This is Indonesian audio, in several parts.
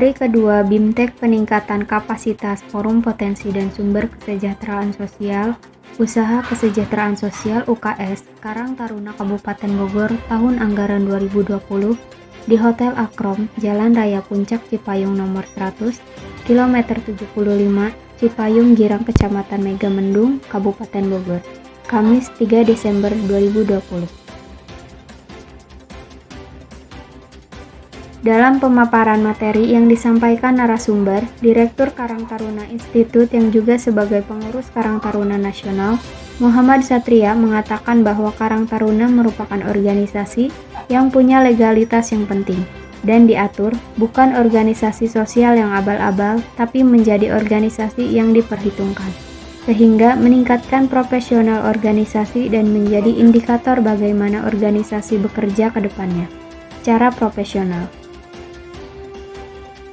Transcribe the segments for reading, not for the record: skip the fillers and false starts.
Hari kedua BIMTEK Peningkatan Kapasitas Forum Potensi dan Sumber Kesejahteraan Sosial, Usaha Kesejahteraan Sosial UKS, Karang Taruna Kabupaten Bogor tahun anggaran 2020 di Hotel Akrom, Jalan Raya Puncak Cipayung nomor 100, kilometer 75, Cipayung Girang Kecamatan Megamendung, Kabupaten Bogor, Kamis 3 Desember 2020. Dalam pemaparan materi yang disampaikan narasumber, Direktur Karang Taruna Institute yang juga sebagai pengurus Karang Taruna Nasional, Muhammad Satria mengatakan bahwa Karang Taruna merupakan organisasi yang punya legalitas yang penting dan diatur, bukan organisasi sosial yang abal-abal, tapi menjadi organisasi yang diperhitungkan, sehingga meningkatkan profesional organisasi dan menjadi indikator bagaimana organisasi bekerja ke depannya secara profesional.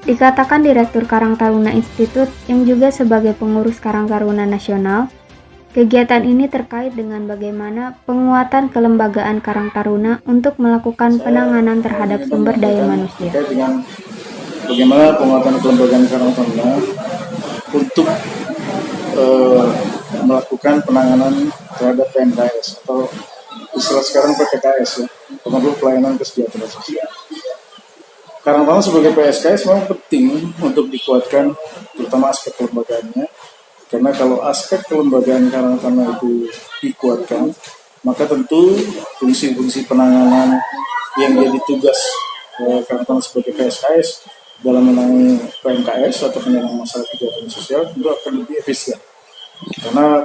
Dikatakan Direktur Karang Taruna Institute yang juga sebagai pengurus Karang Taruna Nasional, kegiatan ini terkait dengan bagaimana penguatan kelembagaan Karang Taruna untuk melakukan penanganan terhadap sumber daya manusia. Terkait dengan bagaimana penguatan kelembagaan Karang Taruna untuk melakukan penanganan terhadap PMKS atau istilah sekarang PPKS ya, Pengembangan Pelayanan Kesejahteraan Sosial. Karang Taruna sebagai PSKS memang penting untuk dikuatkan, terutama aspek kelembagaannya. Karena kalau aspek kelembagaan Karang Taruna itu dikuatkan, maka tentu fungsi-fungsi penanganan yang jadi tugas Karang Taruna sebagai PSKS dalam menangani PMKS atau penyandang masalah kesejahteraan sosial tentu akan lebih efisien. Karena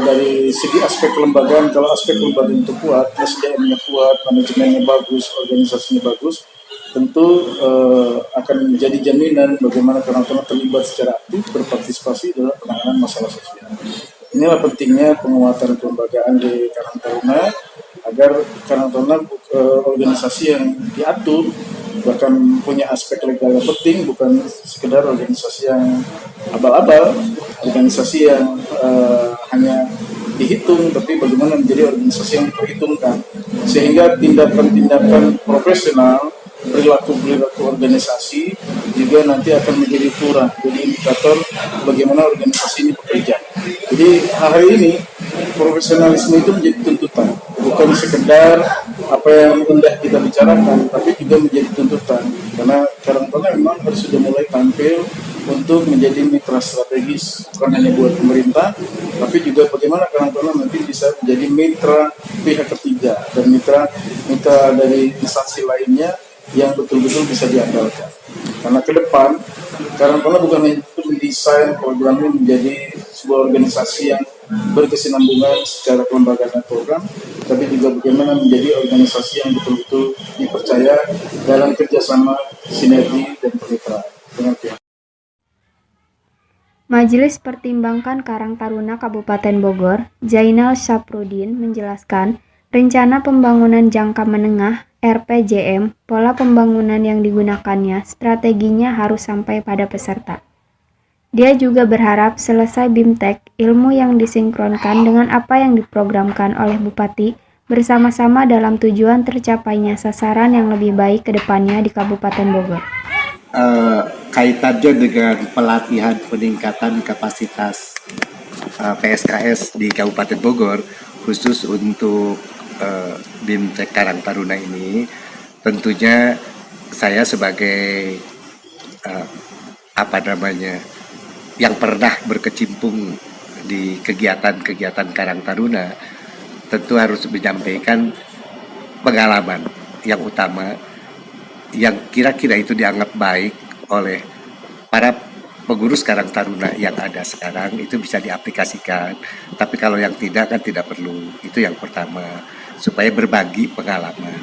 dari segi aspek kelembagaan, kalau aspek kelembagaan itu kuat, SDM-nya kuat, manajemennya bagus, organisasinya bagus, tentu akan menjadi jaminan bagaimana Karang Taruna terlibat secara aktif berpartisipasi dalam penanganan masalah sosial. Inilah pentingnya penguatan kelembagaan di Karang Taruna agar Karang Taruna organisasi yang diatur, bahkan punya aspek legal yang penting, bukan sekedar organisasi yang abal-abal, organisasi yang hanya dihitung, tapi bagaimana menjadi organisasi yang diperhitungkan, sehingga tindakan-tindakan profesional, perilaku organisasi juga nanti akan menjadi ukuran, jadi indikator bagaimana organisasi ini bekerja. Jadi hari ini profesionalisme itu menjadi tuntutan, bukan sekedar apa yang indah kita bicarakan, tapi juga menjadi tuntutan. Karena Karang Taruna memang harus sudah mulai tampil untuk menjadi mitra strategis, bukan hanya buat pemerintah, tapi juga bagaimana Karang Taruna nanti bisa menjadi mitra pihak ketiga dan mitra dari instansi lainnya yang betul-betul bisa diandalkan. Karena ke depan Karang Taruna bukan hanya mendesain programnya menjadi sebuah organisasi yang berkesinambungan secara kelembagaan dan program, tapi juga bagaimana menjadi organisasi yang betul-betul dipercaya dalam kerjasama, sinergi, dan kemitraan dengan pihak. Majelis Pertimbangkan Karang Taruna Kabupaten Bogor, Zainal Syafruddin menjelaskan, rencana pembangunan jangka menengah RPJM, pola pembangunan yang digunakannya, strateginya harus sampai pada peserta. Dia juga berharap selesai BIMTEK, ilmu yang disinkronkan dengan apa yang diprogramkan oleh Bupati bersama-sama dalam tujuan tercapainya sasaran yang lebih baik ke depannya di Kabupaten Bogor. Kaitannya dengan pelatihan peningkatan kapasitas PSKS di Kabupaten Bogor, khusus untuk BIMTEK Karang Taruna ini, tentunya saya sebagai yang pernah berkecimpung di kegiatan-kegiatan Karang Taruna, tentu harus menyampaikan pengalaman yang utama yang kira-kira itu dianggap baik oleh para pengurus Karang Taruna yang ada sekarang, itu bisa diaplikasikan. Tapi kalau yang tidak kan tidak perlu. Itu yang pertama, supaya berbagi pengalaman.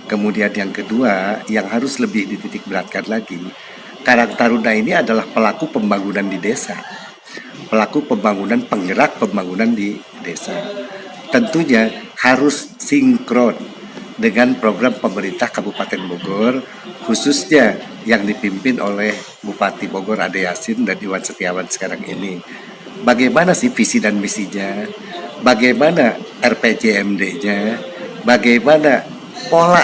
Kemudian yang kedua, yang harus lebih dititik beratkan lagi, Karang Taruna ini adalah pelaku pembangunan di desa, pelaku pembangunan, penggerak pembangunan di desa. Tentunya harus sinkron dengan program pemerintah Kabupaten Bogor, khususnya yang dipimpin oleh Bupati Bogor Ade Yasin dan Iwan Setiawan sekarang ini. Bagaimana sih visi dan misinya, bagaimana RPJMD-nya, bagaimana pola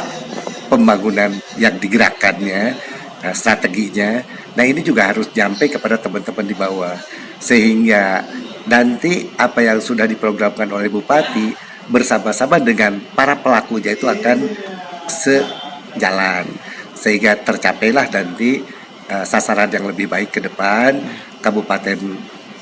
pembangunan yang digerakkannya, strateginya. Nah ini juga harus sampai kepada teman-teman di bawah, sehingga nanti apa yang sudah diprogramkan oleh Bupati bersama-sama dengan para pelakunya itu akan sejalan, sehingga tercapailah nanti sasaran yang lebih baik ke depan, Kabupaten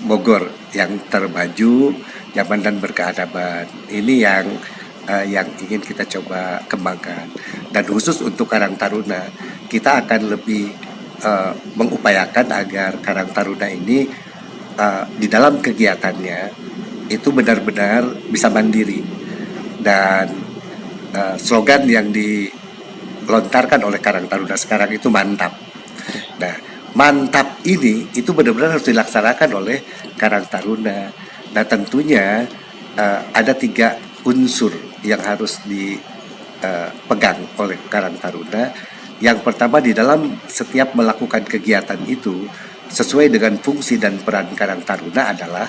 Bogor yang termaju, nyaman dan berkeadaban. Ini yang ingin kita coba kembangkan. Dan khusus untuk Karang Taruna, kita akan lebih mengupayakan agar Karang Taruna ini di dalam kegiatannya itu benar-benar bisa mandiri. Dan slogan yang dilontarkan oleh Karang Taruna sekarang itu mantap. Nah, mantap ini itu benar-benar harus dilaksanakan oleh Karang Taruna. Nah, tentunya ada 3 unsur yang harus dipegang oleh Karang Taruna. Yang pertama, di dalam setiap melakukan kegiatan itu sesuai dengan fungsi dan peran Karang Taruna adalah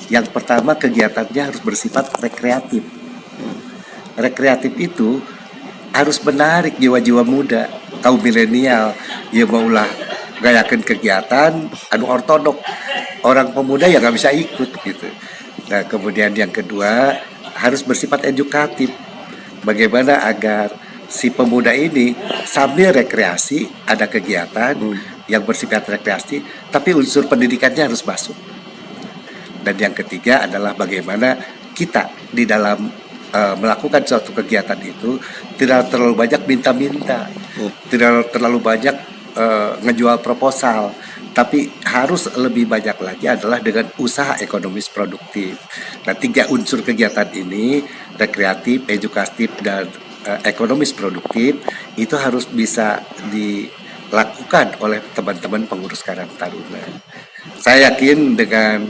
yang pertama, kegiatannya harus bersifat rekreatif. Rekreatif itu harus menarik jiwa-jiwa muda, kaum milenial, ya maulah gayakan kegiatan anu ortodok, orang pemuda yang nggak bisa ikut gitu. Nah, kemudian yang kedua harus bersifat edukatif. Bagaimana agar si pemuda ini sambil rekreasi ada kegiatan yang bersifat rekreasi, tapi unsur pendidikannya harus masuk. Dan yang ketiga adalah bagaimana kita di dalam melakukan suatu kegiatan itu tidak terlalu banyak minta-minta, tidak terlalu banyak ngejual proposal, tapi harus lebih banyak lagi adalah dengan usaha ekonomis produktif. Nah, 3 unsur kegiatan ini, rekreatif, edukatif, dan ekonomis produktif, itu harus bisa dilakukan oleh teman-teman pengurus Karang Taruna. Saya yakin dengan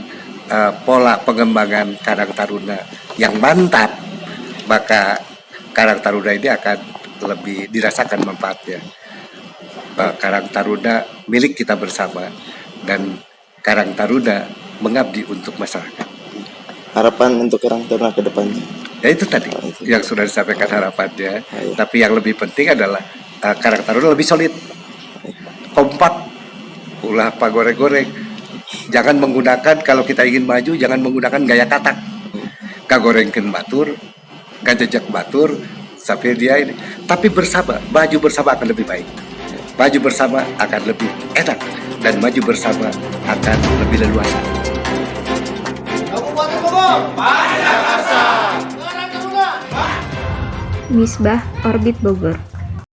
pola pengembangan Karang Taruna yang mantap, maka Karang Taruna ini akan lebih dirasakan manfaatnya. Karang Taruna milik kita bersama, dan Karang Taruna mengabdi untuk masyarakat. Harapan untuk Karang Taruna ke depannya? Ya itu tadi yang sudah disampaikan harapannya. Tapi yang lebih penting adalah Karang Taruna lebih solid, kompak, ulah pak goreng-goreng. Jangan menggunakan, kalau kita ingin maju, jangan menggunakan gaya katak. Kagorengkeun batur, kajejak batur, sampai dia ini. Tapi bersama, maju bersama akan lebih baik. Maju bersama akan lebih enak, dan maju bersama akan lebih leluasa. Kabupaten Bogor, Pak Jakarta. Misbah Orbit Bogor.